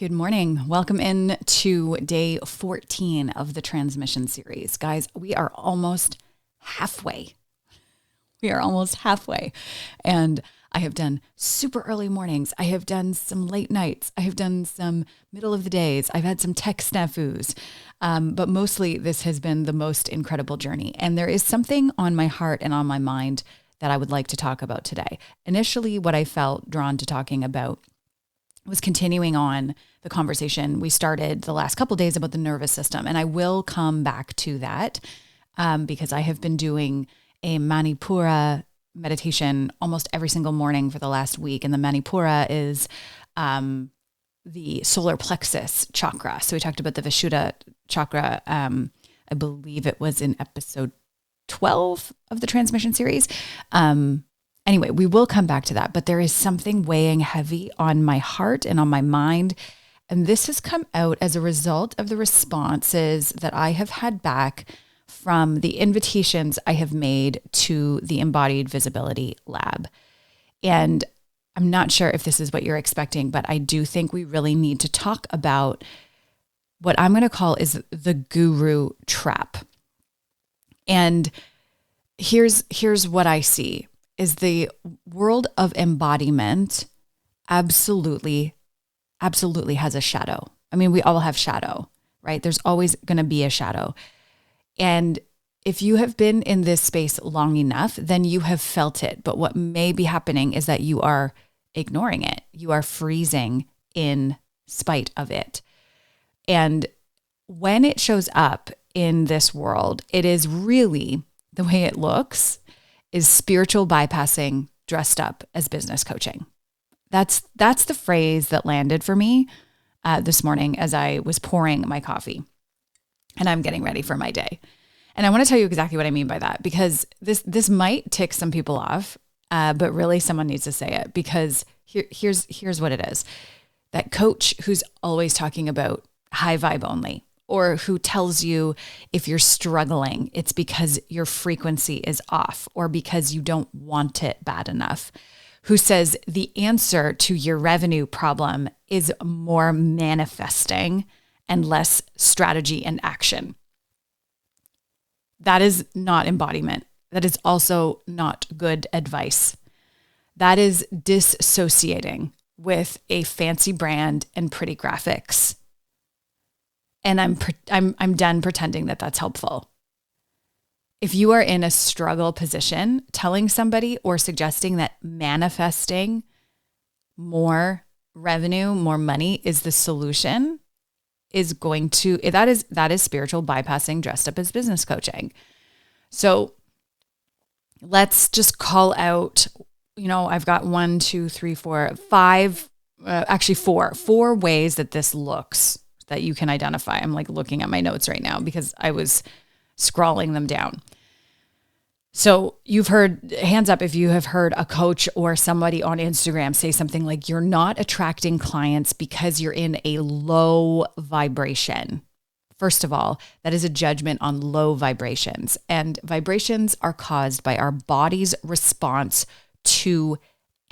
Good morning. Welcome in to day 14 of the transmission series. Guys, we are almost halfway. And I have done super early mornings. I have done some late nights. I have done some middle of the days. I've had some tech snafus. But mostly this has been the most incredible journey. And there is something on my heart and on my mind that I would like to talk about today. Initially, what I felt drawn to talking about was continuing on the conversation we started the last couple of days about the nervous system. And I will come back to that because I have been doing a Manipura meditation almost every single morning for the last week. And the Manipura is the solar plexus chakra. So we talked about the Vishuddha chakra. I believe it was in episode 12 of the transmission series. Anyway, we will come back to that, but there is something weighing heavy on my heart and on my mind. And this has come out as a result of the responses that I have had back from the invitations I have made to the Embodied Visibility Lab. And I'm not sure if this is what you're expecting, but I do think we really need to talk about what I'm going to call is the guru trap. And here's what I see. Is the world of embodiment absolutely has a shadow. I mean, we all have shadow, right? There's always going to be a shadow. And if you have been in this space long enough, then you have felt it. But what may be happening is that you are ignoring it. You are freezing in spite of it. And when it shows up in this world, it is really the way it looks is spiritual bypassing dressed up as business coaching. That's the phrase that landed for me this morning as I was pouring my coffee and I'm getting ready for my day. And I want to tell you exactly what I mean by that, because this might tick some people off, but really someone needs to say it, because here's what it is. That coach who's always talking about high vibe only, or who tells you if you're struggling, it's because your frequency is off or because you don't want it bad enough, who says the answer to your revenue problem is more manifesting and less strategy and action. That is not embodiment. That is also not good advice. That is dissociating with a fancy brand and pretty graphics. And I'm done pretending that that's helpful. If you are in a struggle position, telling somebody or suggesting that manifesting more revenue, more money is the solution, is going to, that is spiritual bypassing dressed up as business coaching. So let's just call out, I've got 4 ways that this looks that you can identify. I'm like looking at my notes right now because I was scrolling them down. So you've heard, hands up if you have heard a coach or somebody on Instagram say something like, you're not attracting clients because you're in a low vibration. First of all, that is a judgment on low vibrations. And vibrations are caused by our body's response to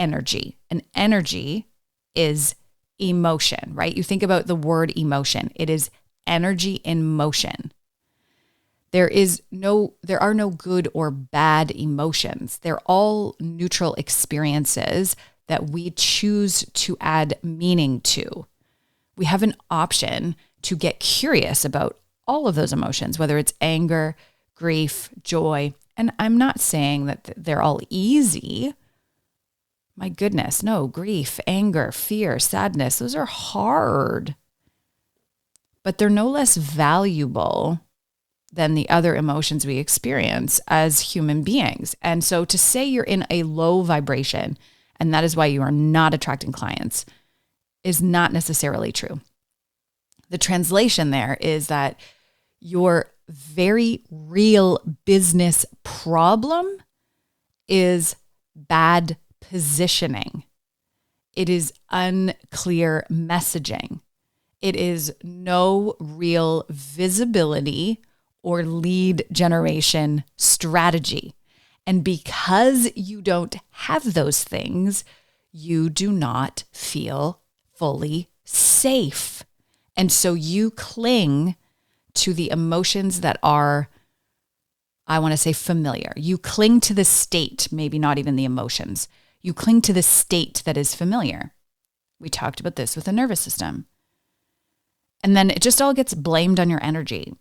energy. And energy is emotion, right? You think about the word emotion. It is energy in motion. There are no good or bad emotions. They're all neutral experiences that we choose to add meaning to. We have an option to get curious about all of those emotions, whether it's anger, grief, joy. And I'm not saying that they're all easy. My goodness, no, grief, anger, fear, sadness, those are hard. But they're no less valuable than the other emotions we experience as human beings. And so to say you're in a low vibration, and that is why you are not attracting clients, is not necessarily true. The translation there is that your very real business problem is bad positioning. It is unclear messaging. It is no real visibility or lead generation strategy. And because you don't have those things, you do not feel fully safe. And so you cling to the emotions that are, I want to say, familiar. You cling to the state, maybe not even the emotions. You cling to the state that is familiar. We talked about this with the nervous system. And then it just all gets blamed on your energy,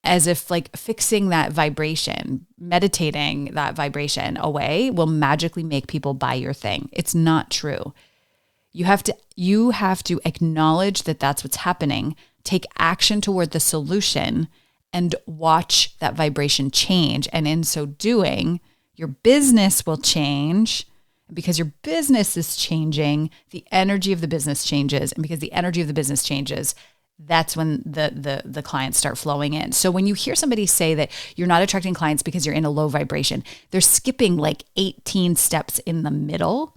as if like fixing that vibration, meditating that vibration away will magically make people buy your thing. It's not true. You have to acknowledge that that's what's happening, take action toward the solution, and watch that vibration change. And in so doing, your business will change. Because your business is changing, the energy of the business changes. And because the energy of the business changes, that's when the clients start flowing in. So when you hear somebody say that you're not attracting clients because you're in a low vibration, they're skipping like 18 steps in the middle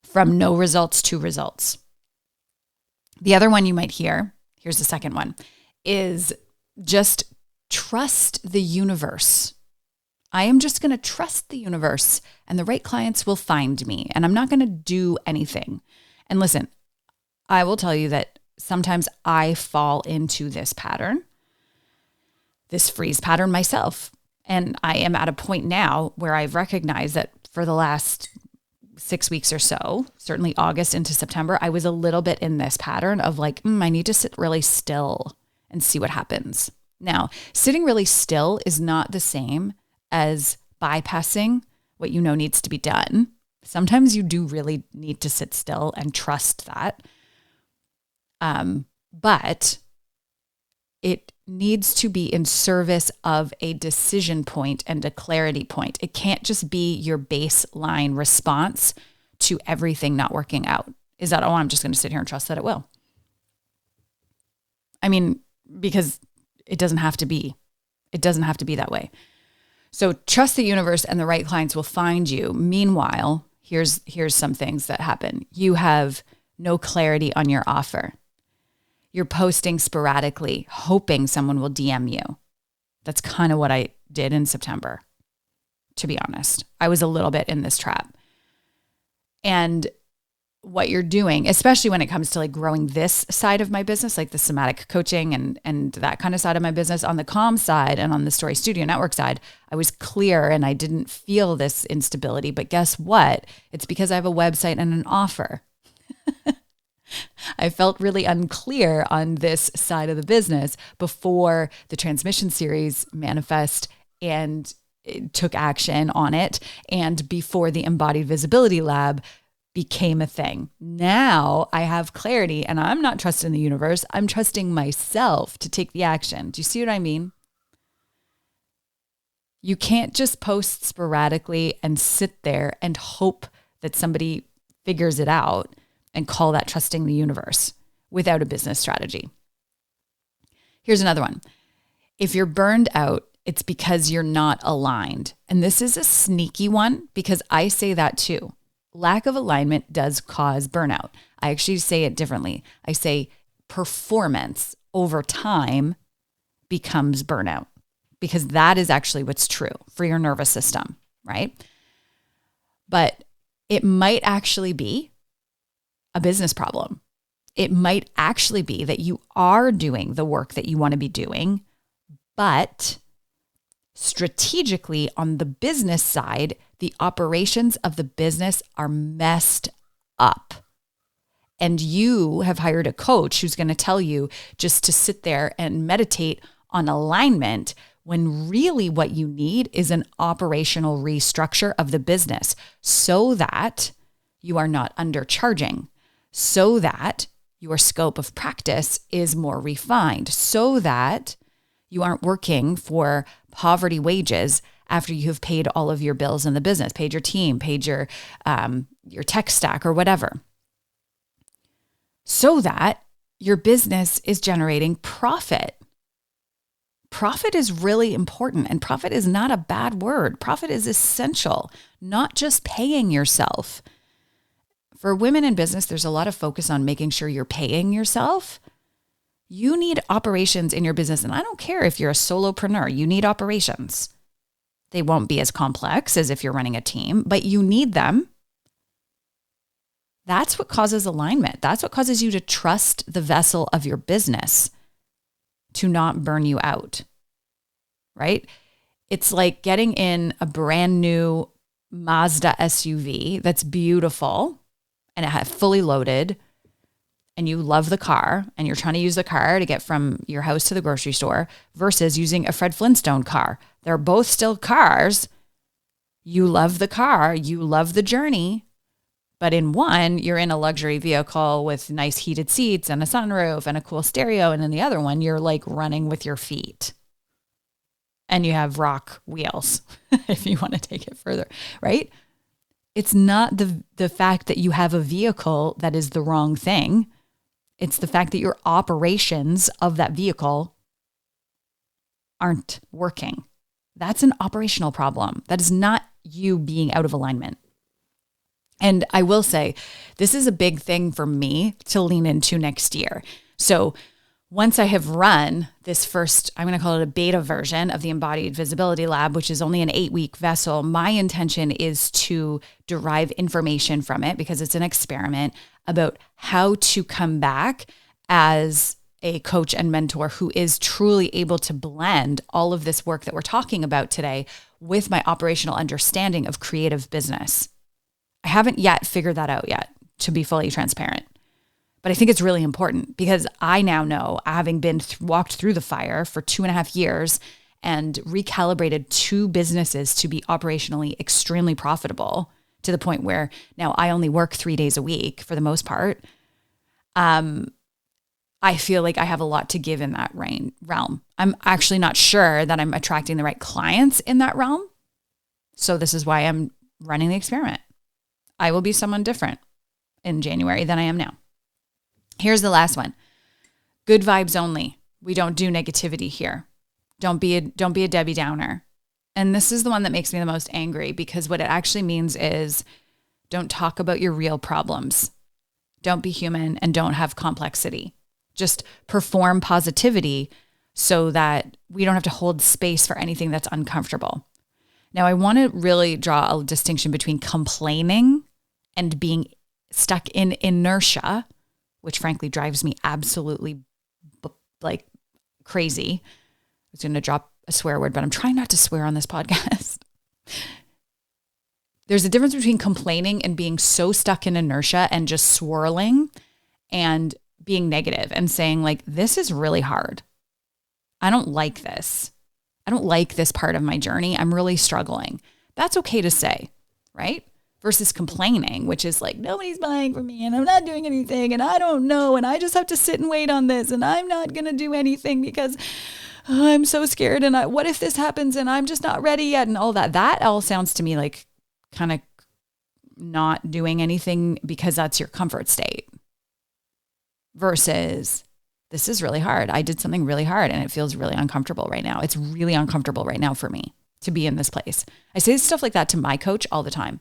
from no results to results. The other one you might hear, here's the second one, is just trust the universe. I am just going to trust the universe and the right clients will find me, and I'm not going to do anything. And listen, I will tell you that sometimes I fall into this pattern, this freeze pattern myself. And I am at a point now where I've recognized that for the last 6 weeks or so, certainly August into September, I was a little bit in this pattern of like, I need to sit really still and see what happens. Now, sitting really still is not the same as bypassing what you know needs to be done. Sometimes you do really need to sit still and trust that. But it needs to be in service of a decision point and a clarity point. It can't just be your baseline response to everything not working out. Is that, I'm just going to sit here and trust that it will? I mean, because it doesn't have to be. It doesn't have to be that way. So trust the universe and the right clients will find you. Meanwhile, here's some things that happen. You have no clarity on your offer. You're posting sporadically, hoping someone will DM you. That's kind of what I did in September, to be honest. I was a little bit in this trap. And what you're doing, especially when it comes to like growing this side of my business, like the somatic coaching and that kind of side of my business, on the comm side and on the Story Studio Network side, I was clear and I didn't feel this instability. But guess what? It's because I have a website and an offer. I felt really unclear on this side of the business before the transmission series manifest and took action on it, and before the Embodied Visibility Lab became a thing. Now I have clarity and I'm not trusting the universe. I'm trusting myself to take the action. Do you see what I mean? You can't just post sporadically and sit there and hope that somebody figures it out and call that trusting the universe without a business strategy. Here's another one. If you're burned out, it's because you're not aligned. And this is a sneaky one because I say that too. Lack of alignment does cause burnout. I actually say it differently. I say performance over time becomes burnout, because that is actually what's true for your nervous system, right? But it might actually be a business problem. It might actually be that you are doing the work that you want to be doing, but strategically on the business side, the operations of the business are messed up. And you have hired a coach who's going to tell you just to sit there and meditate on alignment, when really what you need is an operational restructure of the business so that you are not undercharging, so that your scope of practice is more refined, so that you aren't working for poverty wages after you have paid all of your bills in the business, paid your team, paid your tech stack or whatever, so that your business is generating profit. Profit is really important, and profit is not a bad word. Profit is essential, not just paying yourself. For women in business, there's a lot of focus on making sure you're paying yourself. You need operations in your business, and I don't care if you're a solopreneur, you need operations. They won't be as complex as if you're running a team, but you need them. That's what causes alignment. That's what causes you to trust the vessel of your business to not burn you out, right? It's like getting in a brand new Mazda SUV that's beautiful and it fully loaded, and you love the car and you're trying to use the car to get from your house to the grocery store versus using a Fred Flintstone car. They're both still cars. You love the car, you love the journey, but in one, you're in a luxury vehicle with nice heated seats and a sunroof and a cool stereo. And in the other one, you're like running with your feet and you have rock wheels if you want to take it further, right? It's not the fact that you have a vehicle that is the wrong thing. It's the fact that your operations of that vehicle aren't working. That's an operational problem. That is not you being out of alignment. And I will say, this is a big thing for me to lean into next year. So once I have run this first, I'm going to call it a beta version of the Embodied Visibility Lab, which is only an 8-week vessel, my intention is to derive information from it, because it's an experiment, about how to come back as a coach and mentor who is truly able to blend all of this work that we're talking about today with my operational understanding of creative business. I haven't yet figured that out yet, to be fully transparent. But I think it's really important, because I now know, having been walked through the fire for 2.5 years and recalibrated 2 businesses to be operationally extremely profitable, to the point where now I only work 3 days a week for the most part. I feel like I have a lot to give in that realm. I'm actually not sure that I'm attracting the right clients in that realm. So this is why I'm running the experiment. I will be someone different in January than I am now. Here's the last one. Good vibes only. We don't do negativity here. Don't be a Debbie Downer. And this is the one that makes me the most angry, because what it actually means is don't talk about your real problems. Don't be human and don't have complexity. Just perform positivity so that we don't have to hold space for anything that's uncomfortable. Now, I want to really draw a distinction between complaining and being stuck in inertia, which frankly drives me absolutely like crazy. I was going to drop a swear word, but I'm trying not to swear on this podcast. There's a difference between complaining and being so stuck in inertia and just swirling and being negative and saying like, this is really hard. I don't like this. I don't like this part of my journey. I'm really struggling. That's okay to say, right? Versus complaining, which is like, nobody's buying from me and I'm not doing anything and I don't know and I just have to sit and wait on this and I'm not going to do anything because I'm so scared and what if this happens and I'm just not ready yet and all that. That all sounds to me like kind of not doing anything because that's your comfort state. Versus, this is really hard. I did something really hard and it feels really uncomfortable right now. It's really uncomfortable right now for me to be in this place. I say stuff like that to my coach all the time.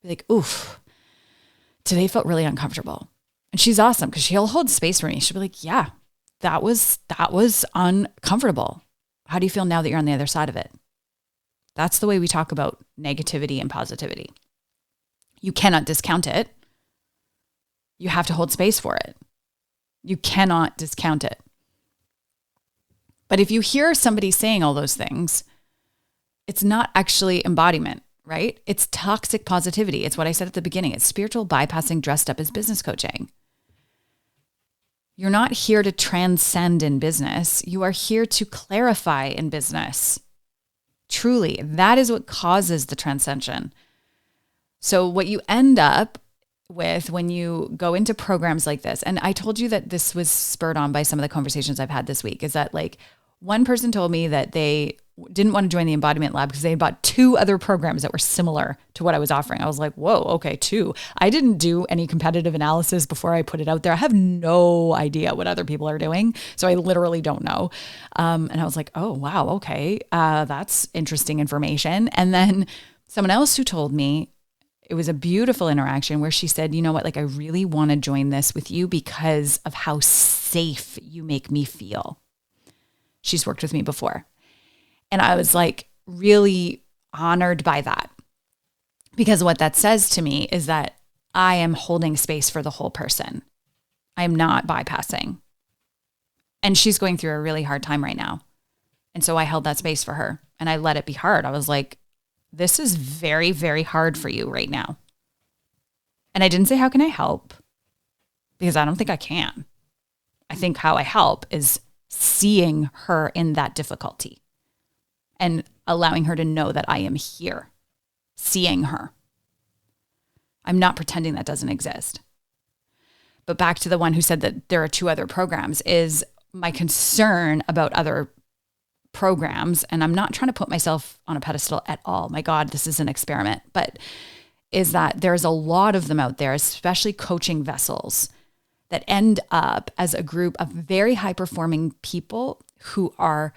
Be like, oof, today felt really uncomfortable. And she's awesome because she'll hold space for me. She'll be like, yeah, that was uncomfortable. How do you feel now that you're on the other side of it? That's the way we talk about negativity and positivity. You cannot discount it. You have to hold space for it. You cannot discount it. But if you hear somebody saying all those things, it's not actually embodiment, right? It's toxic positivity. It's what I said at the beginning. It's spiritual bypassing dressed up as business coaching. You're not here to transcend in business. You are here to clarify in business. Truly, that is what causes the transcension. So what you end up with when you go into programs like this, and I told you that this was spurred on by some of the conversations I've had this week, is that like one person told me that they didn't want to join the embodiment lab because they had bought 2 other programs that were similar to what I was offering. I was like, whoa, okay, 2. I didn't do any competitive analysis before I put it out there. I have no idea what other people are doing. So I literally don't know. And I was like, oh, wow, okay. That's interesting information. And then someone else who told me, it was a beautiful interaction where she said, you know what, like I really want to join this with you because of how safe you make me feel. She's worked with me before. And I was like really honored by that, because what that says to me is that I am holding space for the whole person. I am not bypassing. And she's going through a really hard time right now. And so I held that space for her and I let it be hard. I was like, this is very, very hard for you right now. And I didn't say, how can I help? Because I don't think I can. I think how I help is seeing her in that difficulty and allowing her to know that I am here, seeing her. I'm not pretending that doesn't exist. But back to the one who said that there are 2 other programs is my concern about other programs. And I'm not trying to put myself on a pedestal at all. My God, this is an experiment. But is that there's a lot of them out there, especially coaching vessels, that end up as a group of very high performing people who are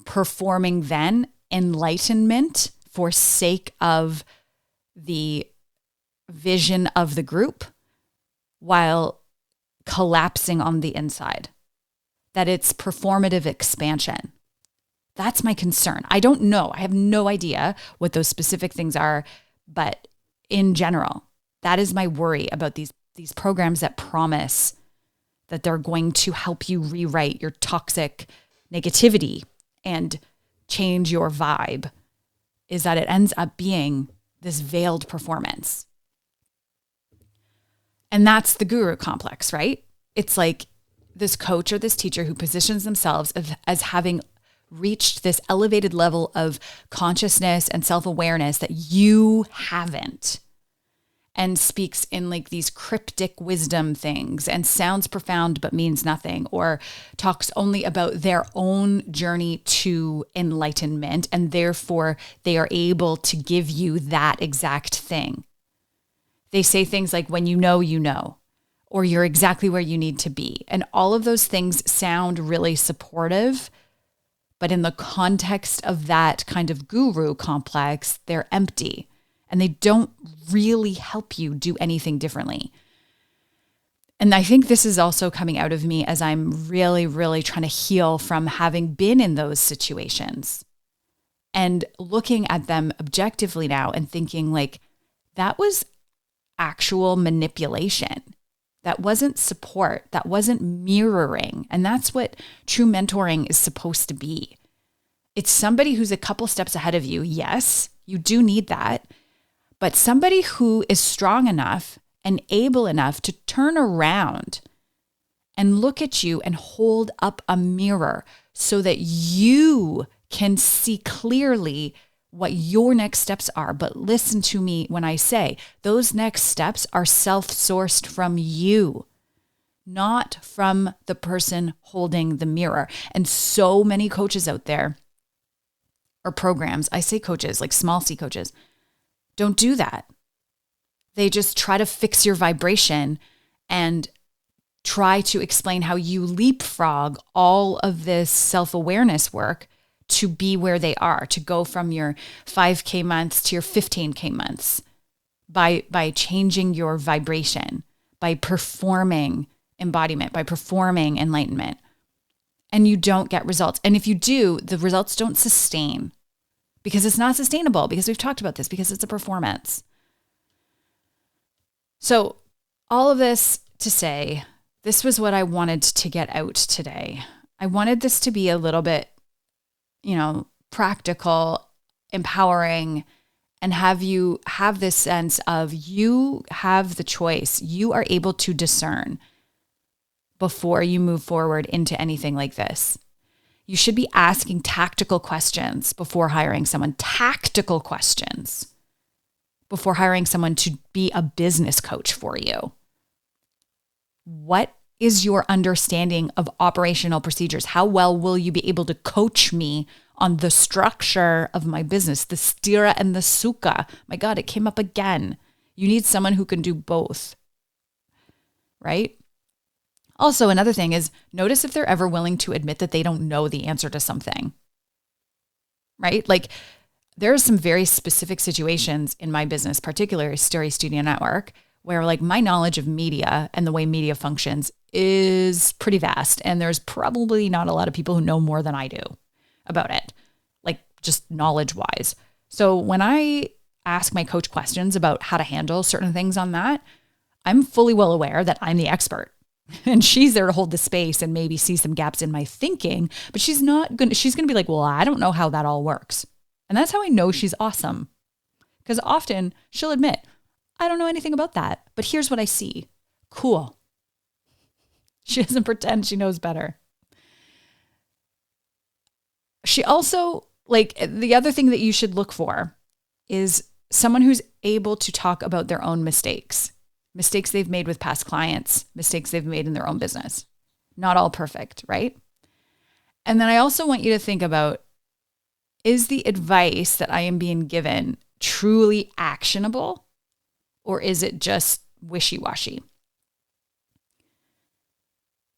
performing then enlightenment for sake of the vision of the group while collapsing on the inside. That it's performative expansion. That's my concern. I don't know. I have no idea what those specific things are, but in general, that is my worry about these programs that promise that they're going to help you rewrite your toxic negativity and change your vibe, is that it ends up being this veiled performance. And that's the guru complex, right? It's like this coach or this teacher who positions themselves as having reached this elevated level of consciousness and self-awareness that you haven't, and speaks in like these cryptic wisdom things and sounds profound but means nothing, or talks only about their own journey to enlightenment, and therefore they are able to give you that exact thing. They say things like, when you know, or you're exactly where you need to be. And all of those things sound really supportive, but in the context of that kind of guru complex, they're empty and they don't really help you do anything differently. And I think this is also coming out of me as I'm really, really trying to heal from having been in those situations and looking at them objectively now and thinking like, that was actual manipulation. That wasn't support. That wasn't mirroring. And that's what true mentoring is supposed to be. It's somebody who's a couple steps ahead of you. Yes, you do need that. But somebody who is strong enough and able enough to turn around and look at you and hold up a mirror so that you can see clearly what your next steps are. But listen to me when I say those next steps are self-sourced from you, not from the person holding the mirror. And so many coaches out there, or programs, I say coaches, like small C coaches, don't do that. They just try to fix your vibration and try to explain how you leapfrog all of this self-awareness work to be where they are, to go from your 5K months to your 15K months by changing your vibration, by performing embodiment, by performing enlightenment. And you don't get results. And if you do, the results don't sustain because it's not sustainable, because we've talked about this, because it's a performance. So all of this to say, this was what I wanted to get out today. I wanted this to be a little bit, practical, empowering, and have you have this sense of you have the choice. You are able to discern before you move forward into anything like this. You should be asking tactical questions before hiring someone, tactical questions before hiring someone to be a business coach for you. What is your understanding of operational procedures? How well will you be able to coach me on the structure of my business, the stira and the sukha? My God, it came up again. You need someone who can do both, right? Also, another thing is notice if they're ever willing to admit that they don't know the answer to something, right? Like there are some very specific situations in my business, particularly Story Studio Network, where like my knowledge of media and the way media functions is pretty vast. And there's probably not a lot of people who know more than I do about it, like just knowledge wise. So when I ask my coach questions about how to handle certain things on that, I'm fully well aware that I'm the expert. And she's there to hold the space and maybe see some gaps in my thinking, but she's going to be like, well, I don't know how that all works. And that's how I know she's awesome. Because often she'll admit, I don't know anything about that, but here's what I see. Cool. She doesn't pretend she knows better. She also, like, the other thing that you should look for is someone who's able to talk about their own mistakes they've made with past clients, mistakes they've made in their own business. Not all perfect, right? And then I also want you to think about, is the advice that I am being given truly actionable, or is it just wishy-washy?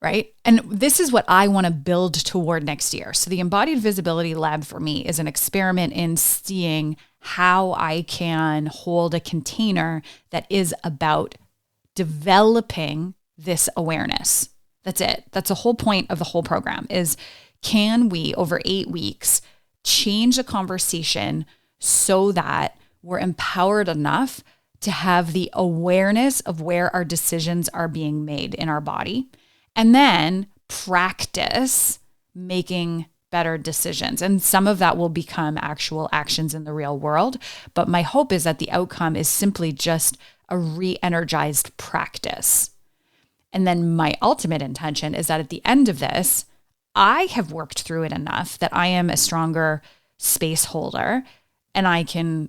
Right? And this is what I want to build toward next year. So the Embodied Visibility Lab for me is an experiment in seeing how I can hold a container that is about developing this awareness. That's it. That's the whole point of the whole program is, can we over 8 weeks change the conversation so that we're empowered enough to have the awareness of where our decisions are being made in our body, and then practice making better decisions. And some of that will become actual actions in the real world. But my hope is that the outcome is simply just a re-energized practice. And then my ultimate intention is that at the end of this, I have worked through it enough that I am a stronger space holder and I can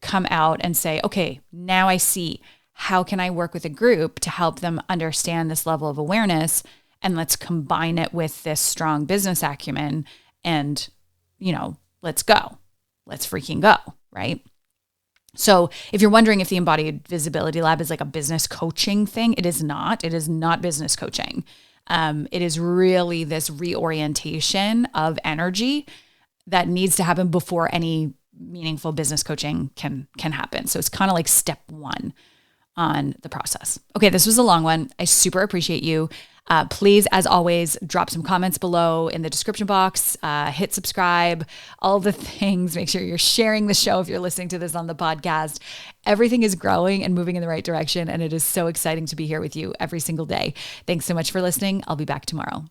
come out and say, okay, now I see, how can I work with a group to help them understand this level of awareness? And let's combine it with this strong business acumen and, let's go. Let's freaking go, right? So if you're wondering if the Embodied Visibility Lab is like a business coaching thing, it is not. It is not business coaching. It is really this reorientation of energy that needs to happen before any meaningful business coaching can happen. So it's kind of like step 1 on the process. Okay, this was a long one. I super appreciate you. Please, as always, drop some comments below in the description box, hit subscribe, all the things. Make sure you're sharing the show if you're listening to this on the podcast. Everything is growing and moving in the right direction, and it is so exciting to be here with you every single day. Thanks so much for listening. I'll be back tomorrow.